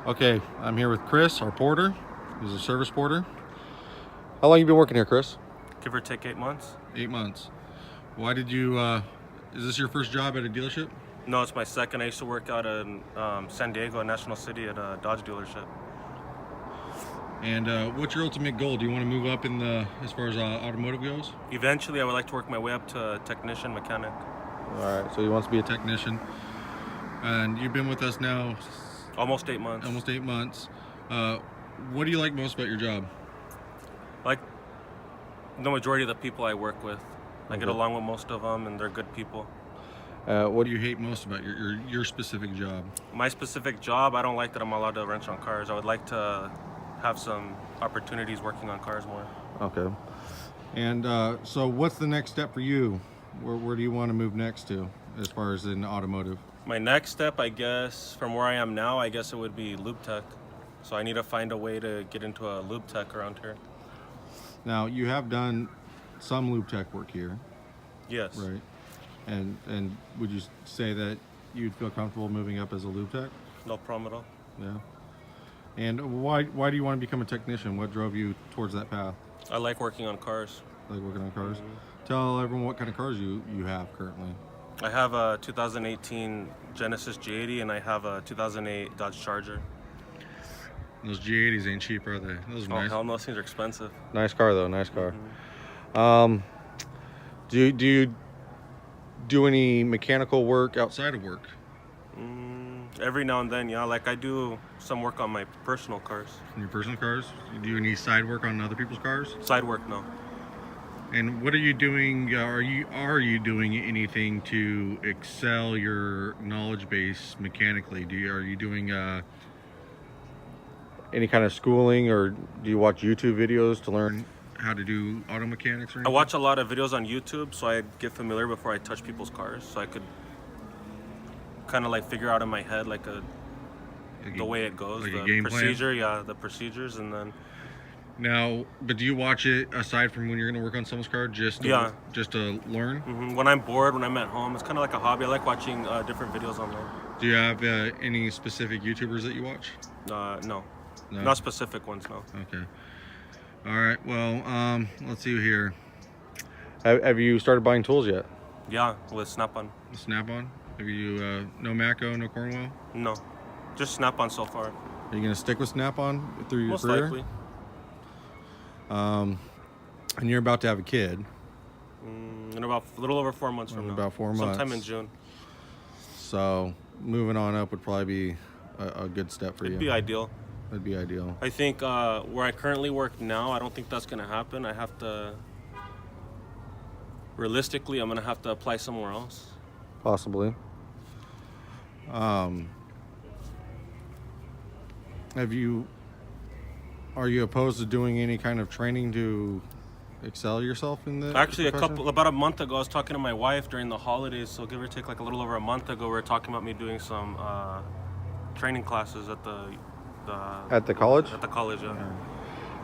Okay, I'm here with Chris, our porter. He's a service porter. How long you been working here, Chris? Give or take 8 months. 8 months. Why did you, is this your first job at a dealership? No, it's my second. I used to work out in San Diego, National City, at a Dodge dealership. And what's your ultimate goal? Do you want to move up in the, as far as automotive goes? Eventually, I would like to work my way up to technician, mechanic. All right, so he wants to be a technician. And you've been with us now Almost 8 months. almost 8 months. What do you like most about your job? Like the majority of the people I work with. I get Okay. along with most of them, and they're good people. What do you hate most about your specific job? My specific job, I don't like that I'm allowed to wrench on cars. I would like to have some opportunities working on cars more. Okay. And so what's the next step for you? Where do you want to move next to as far as in automotive? My next step, I guess, from where I am now, I guess it would be lube tech. So I need to find a way to get into a lube tech around here. Now, you have done some lube tech work here, Yes. right? And would you say that you'd feel comfortable moving up as a lube tech? No problem at all. Yeah. And why do you want to become a technician? What drove you towards that path? I like working on cars. Like working on cars? Tell everyone what kind of cars you have currently. I have a 2018 Genesis G80 and I have a 2008 Dodge Charger. Those G80s ain't cheap, are they? Those are Oh, nice. hell no, those things are expensive. Nice car though, nice car. Do you do any mechanical work outside of work? Every now and then, yeah. Like I do some work on my personal cars. On your personal cars? You do any side work on other people's cars? Side work, no. And what are you doing? Are you doing anything to excel your knowledge base mechanically? Are you doing any kind of schooling, or do you watch YouTube videos to learn how to do auto mechanics or I anything? watch a lot of videos on YouTube, so I get familiar before I touch people's cars, so I could kind of like figure out in my head like the way it goes, like a the game plan? procedure, yeah, the procedures, and then Now, but do you watch it aside from when you're going to work on someone's car, just to learn? when I'm bored, when I'm at home, it's kind of like a hobby. I like watching different videos online. Do you have any specific YouTubers that you watch? No, No? not specific ones, no. Okay. All right. Well, let's see here. Have you started buying tools yet? Yeah, with Snap-on. Snap-on? Have you no Matco, no Cornwell? No, just Snap-on so far. Are you going to stick with Snap-on through your Most career? likely. And you're about to have a kid. In about a little over 4 months from now. About 4 months. Sometime in June. So moving on up would probably be a good step for you. It'd be ideal. It'd be ideal. I think where I currently work now, I don't think that's gonna happen. I have to. Realistically, I'm gonna have to apply somewhere else. Possibly. Are you opposed to doing any kind of training to excel yourself in the Actually, profession? about a month ago, I was talking to my wife during the holidays. So give or take, like a little over a month ago, we were talking about me doing some training classes at At the college? At the college, yeah.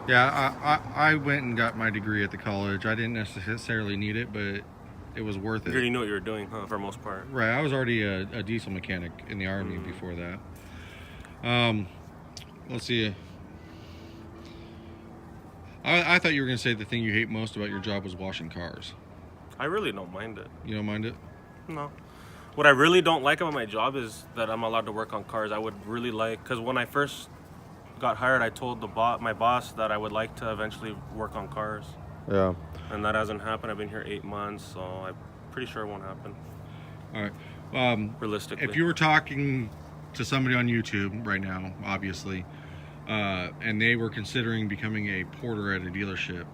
Yeah, I went and got my degree at the college. I didn't necessarily need it, but it was worth You it. already knew what you were doing, huh, for the most part. Right, I was already a diesel mechanic in the Army before that. Let's see. I thought you were going to say the thing you hate most about your job was washing cars. I really don't mind it. You don't mind it? No. What I really don't like about my job is that I'm allowed to work on cars. I would really like, because when I first got hired, I told my boss that I would like to eventually work on cars. Yeah. And that hasn't happened. I've been here 8 months, so I'm pretty sure it won't happen. All right. Realistically. If you were talking to somebody on YouTube right now, obviously, and they were considering becoming a porter at a dealership,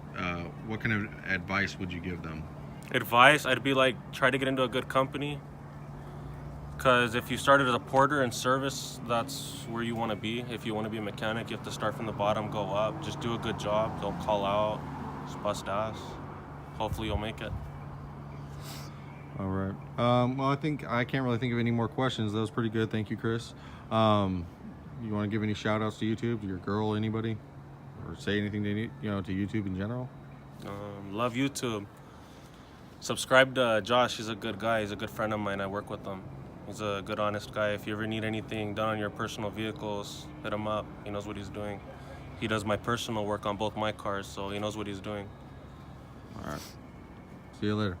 what kind of advice would you give them? Advice, I'd be like, try to get into a good company. Because if you started as a porter in service, that's where you want to be. If you want to be a mechanic, you have to start from the bottom, go up. Just do a good job. Don't call out. Just bust ass. Hopefully you'll make it. All right. Well, I think I can't really think of any more questions. That was pretty good. Thank you, Chris. You want to give any shout outs to YouTube, to your girl, anybody? Or say anything to YouTube in general? Love YouTube. Subscribe to Josh. He's a good guy. He's a good friend of mine. I work with him. He's a good, honest guy. If you ever need anything done on your personal vehicles, hit him up. He knows what he's doing. He does my personal work on both my cars, so he knows what he's doing. All right. See you later.